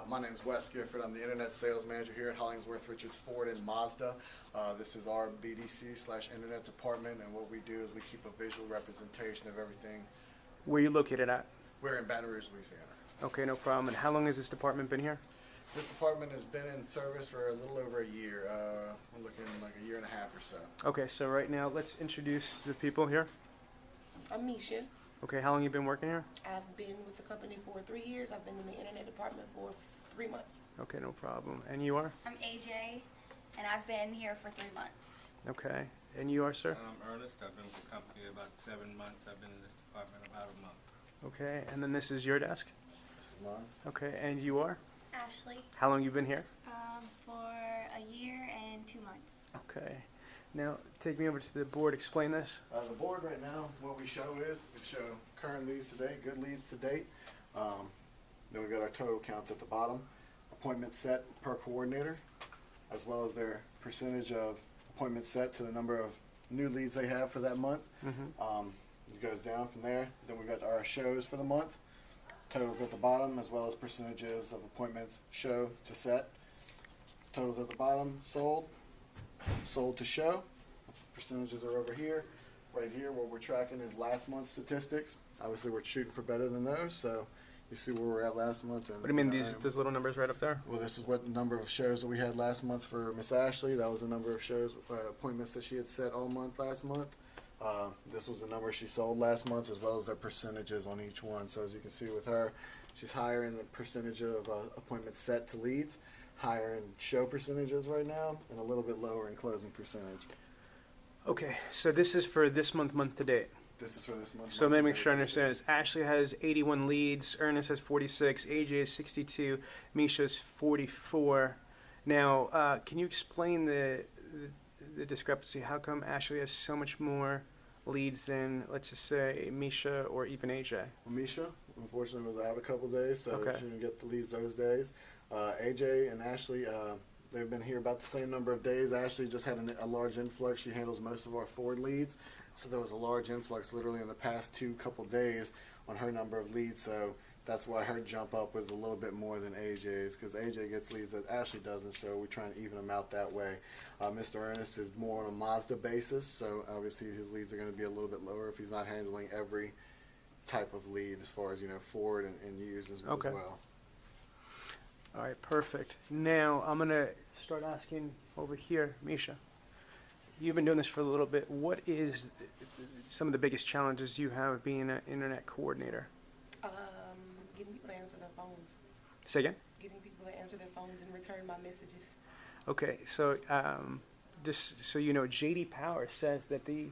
My name is Wes Gifford. I'm the Internet Sales Manager here at Hollingsworth Richards Ford and Mazda. This is our BDC/Internet department, and what we do is we keep a visual representation of everything. Where are you located at? We're in Baton Rouge, Louisiana. Okay, no problem. And how long has this department been here? This department has been in service for a little over a year. We're looking like a year and a half or so. Okay, so right now let's introduce the people here. I'm Misha. Okay, how long you been working here? I've been with the company for 3 years. I've been in the internet department for 3 months. Okay, no problem. And you are? I'm AJ, and I've been here for 3 months. Okay. And you are, sir? I'm Ernest. I've been with the company about 7 months. I've been in this department about a month. Okay, and then this is your desk? This is mine. Okay, and you are? Ashley, How long you been here? for a year and 2 months. Okay. Now, take me over to the board. Explain this. The board right now, what we show is, we show current leads to date, good leads to date. Then we got our total counts at the bottom, appointments set per coordinator, as well as their percentage of appointments set to the number of new leads they have for that month. It goes down from there. Then we got our shows for the month, totals at the bottom, as well as percentages of appointments show to set. Totals at the bottom, sold to show. Percentages are over here. Right here, what we're tracking is last month's statistics. Obviously, we're shooting for better than those, so you see where we're at last month. And, What do you mean, these little numbers right up there? well, this is what the number of shows that we had last month for Miss Ashley. That was the number of shows, appointments that she had set all month last month. This was the number she sold last month, as well as their percentages on each one. So as you can see with her, she's higher in the percentage of appointments set to leads, higher in show percentages right now, and a little bit lower in closing percentage. Okay, so this is for this month to date. This is for this month. So let me make sure I understand this. Ashley has 81 leads, Ernest has 46, AJ is 62, Misha is 44. Now, can you explain the discrepancy? How come Ashley has so much more leads than, let's just say, Misha or even AJ? Well, Misha, unfortunately, was out a couple days, so Okay. she didn't get the leads those days. AJ and Ashley, they've been here about the same number of days. Ashley just had a large influx. She handles most of our Ford leads, so there was a large influx literally in the past couple days on her number of leads. So that's why her jump up was a little bit more than AJ's, because AJ gets leads that Ashley doesn't. So we try and even them out that way. Mr. Ernest is more on a Mazda basis, so obviously his leads are going to be a little bit lower if he's not handling every type of lead as far as Ford and used as Okay. well. All right, perfect. Now, I'm going to start asking over here, Misha. You've been doing this for a little bit. What is some of the biggest challenges you have being an internet coordinator? Getting people to answer their phones. Say again? Getting people to answer their phones and return my messages. Okay, so just so you know, JD Power says that the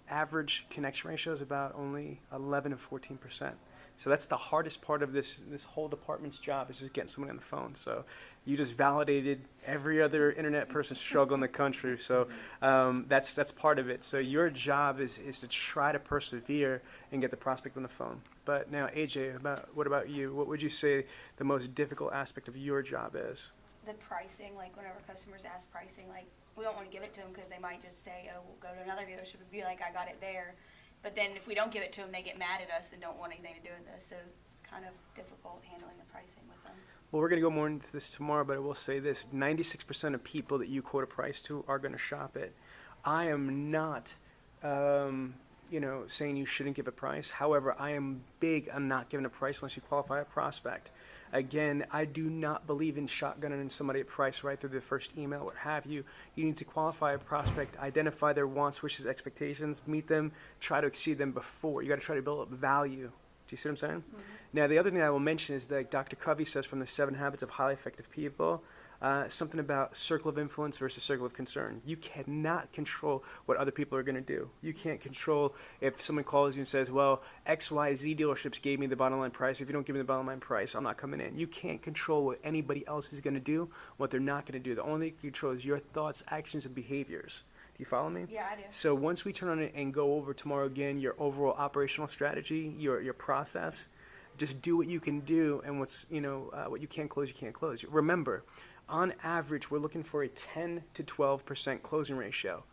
average connection ratio is about only 11 and 14%. So that's the hardest part of this whole department's job, is just getting someone on the phone. So you just validated every other internet person's struggle in the country. So that's part of it. So your job is to try to persevere and get the prospect on the phone. But now, AJ, what about you? What would you say the most difficult aspect of your job is? The pricing, like whenever customers ask pricing, like we don't want to give it to them because they might just say, oh, we'll go to another dealership and be like, I got it there. But then if we don't give it to them, they get mad at us and don't want anything to do with us. So it's kind of difficult handling the pricing with them. Well, we're going to go more into this tomorrow, but I will say this. 96% of people that you quote a price to are going to shop it. I am not, saying you shouldn't give a price. However, I am big on not giving a price unless you qualify a prospect. Again, I do not believe in shotgunning somebody at price right through the first email, what have you. You need to qualify a prospect, identify their wants, wishes, expectations, meet them, try to exceed them before. You got to try to build up value. Do you see what I'm saying? Mm-hmm. Now, the other thing I will mention is that Dr. Covey says from the 7 Habits of Highly Effective People, something about circle of influence versus circle of concern. You cannot control what other people are going to do. You can't control if someone calls you and says, well, XYZ dealerships gave me the bottom line price. If you don't give me the bottom line price, I'm not coming in. You can't control what anybody else is going to do, what they're not going to do. The only thing you control is your thoughts, actions, and behaviors. Do you follow me? Yeah, I do. So once we turn on it and go over tomorrow again, your overall operational strategy, your process, just do what you can do, and what you can't close, you can't close. Remember, on average, we're looking for a 10 to 12% closing ratio.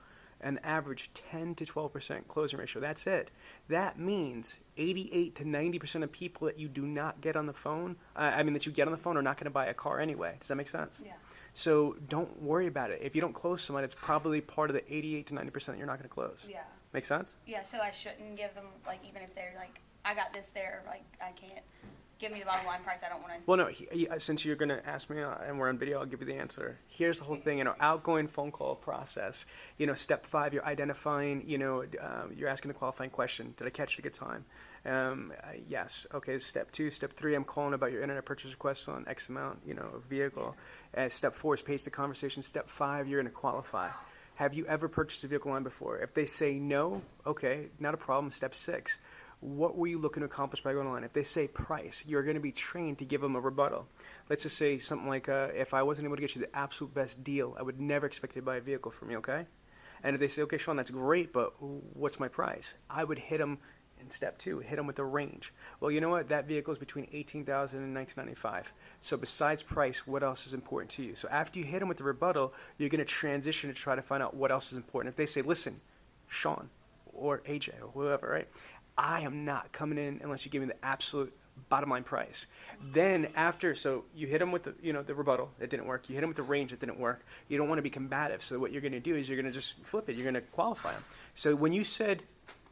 an average 10 to 12% closing ratio. That's it. That means 88 to 90% of people that you do not get on the phone, that you get on the phone are not going to buy a car anyway. Does that make sense? Yeah. So don't worry about it. If you don't close someone, it's probably part of the 88 to 90% you're not going to close. Yeah. Make sense? Yeah, so I shouldn't give them, like, even if they're like, I got this there, like, I can't give me the bottom line price. I don't want to. Well, no, since you're going to ask me and we're on video, I'll give you the answer. Here's the whole thing, outgoing phone call process. Step 5, you're identifying, you're asking the qualifying question. Did I catch it at a good time? Yes. Okay, step 2. Step 3, I'm calling about your internet purchase request on X amount, of vehicle. Step 4 is pace the conversation. Step 5, you're going to qualify. Have you ever purchased a vehicle online before? If they say no, okay, not a problem. Step 6. What were you looking to accomplish by going online? If they say price, you're going to be trained to give them a rebuttal. Let's just say something like, if I wasn't able to get you the absolute best deal, I would never expect you to buy a vehicle from me, okay? And if they say, okay, Sean, that's great, but what's my price? I would hit them in step 2, hit them with the range. Well, you know what? That vehicle is between $18,000 and $19,995. So besides price, what else is important to you? So after you hit them with the rebuttal, you're going to transition to try to find out what else is important. If they say, listen, Sean or AJ or whoever, right? I am not coming in unless you give me the absolute bottom line price. Then after, so you hit them with the rebuttal, it didn't work. You hit them with the range, it didn't work. You don't want to be combative. So what you're going to do is you're going to just flip it. You're going to qualify them. So when you said,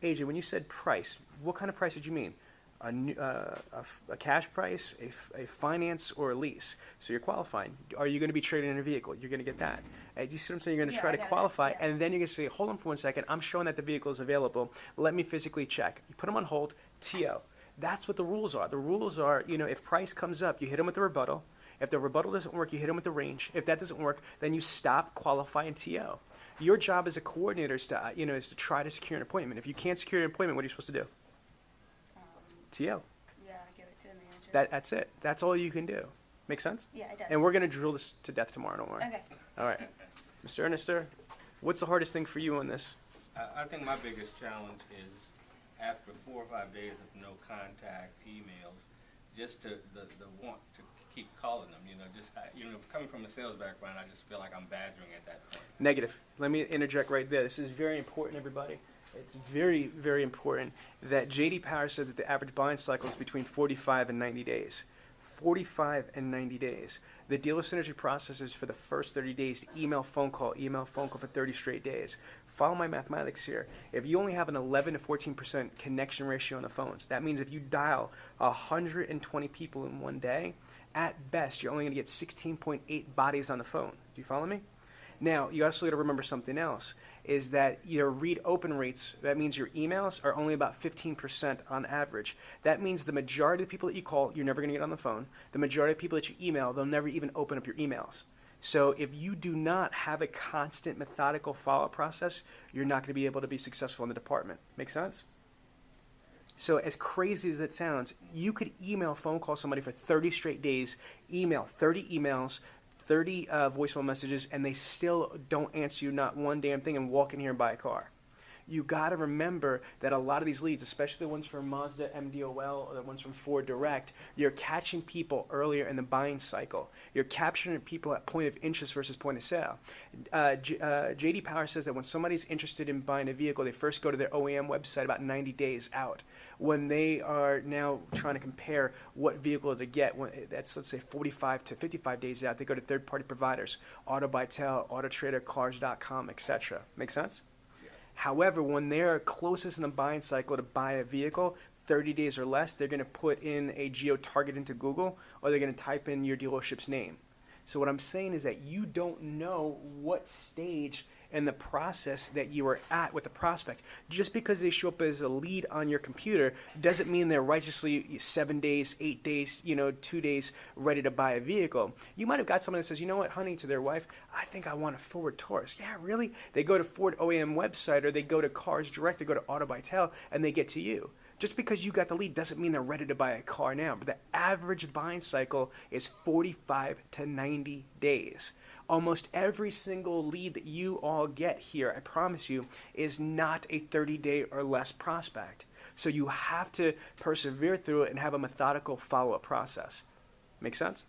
AJ, when you said price, what kind of price did you mean? A cash price, a finance, or a lease? So you're qualifying. Are you going to be trading in a vehicle? You're going to get that. Do you see what I'm saying? You're going to try to qualify, and then you're going to say, hold on for 1 second. I'm showing that the vehicle is available. Let me physically check. You put them on hold, TO. That's what the rules are. The rules are, if price comes up, you hit them with the rebuttal. If the rebuttal doesn't work, you hit them with the range. If that doesn't work, then you stop, qualify, and TO. Your job as a coordinator is to try to secure an appointment. If you can't secure an appointment, what are you supposed to do? TO. Yeah, give it to the manager. That's it. That's all you can do. Make sense? Yeah, it does. And we're going to drill this to death tomorrow, don't worry. Okay. All right. Mr. Ernester, what's the hardest thing for you on this? I think my biggest challenge is after 4 or 5 days of no contact, emails, just the want to keep calling them, coming from a sales background, I just feel like I'm badgering at that point. Negative. Let me interject right there. This is very important, everybody. It's very, very important that J.D. Power says that the average buying cycle is between 45 and 90 days. 45 and 90 days. The dealer synergy process is for the first 30 days, email, phone call for 30 straight days. Follow my mathematics here. If you only have an 11 to 14% connection ratio on the phones, that means if you dial 120 people in one day, at best, you're only going to get 16.8 bodies on the phone. Do you follow me? Now, you also got to remember something else, is that your read open rates, that means your emails are only about 15% on average. That means the majority of the people that you call, you're never going to get on the phone. The majority of people that you email, they'll never even open up your emails. So if you do not have a constant methodical follow-up process, you're not going to be able to be successful in the department. Make sense? So as crazy as it sounds, you could phone call somebody for 30 straight days, email 30 emails, 30 voicemail messages, and they still don't answer you not one damn thing and walk in here and buy a car. You got to remember that a lot of these leads, especially the ones from Mazda MDOL or the ones from Ford Direct, you're catching people earlier in the buying cycle. You're capturing people at point of interest versus point of sale. J.D. Power says that when somebody's interested in buying a vehicle, they first go to their OEM website about 90 days out. When they are now trying to compare what vehicle to get, that's, let's say, 45 to 55 days out, they go to third-party providers, AutoBuyTel, AutoTrader, Cars.com, etc. Make sense? However, when they're closest in the buying cycle to buy a vehicle, 30 days or less, they're going to put in a geo-target into Google, or they're going to type in your dealership's name. So what I'm saying is that you don't know what stage in the process that you are at with the prospect. Just because they show up as a lead on your computer doesn't mean they're righteously 7 days, 8 days, 2 days ready to buy a vehicle. You might have got someone that says, you know what, honey, to their wife, I think I want a Ford Taurus. Yeah, really? They go to Ford OEM website, or they go to Cars Direct, they go to AutoBuyTel, and they get to you. Just because you got the lead doesn't mean they're ready to buy a car now. But the average buying cycle is 45 to 90 days. Almost every single lead that you all get here, I promise you, is not a 30-day or less prospect. So you have to persevere through it and have a methodical follow-up process. Make sense?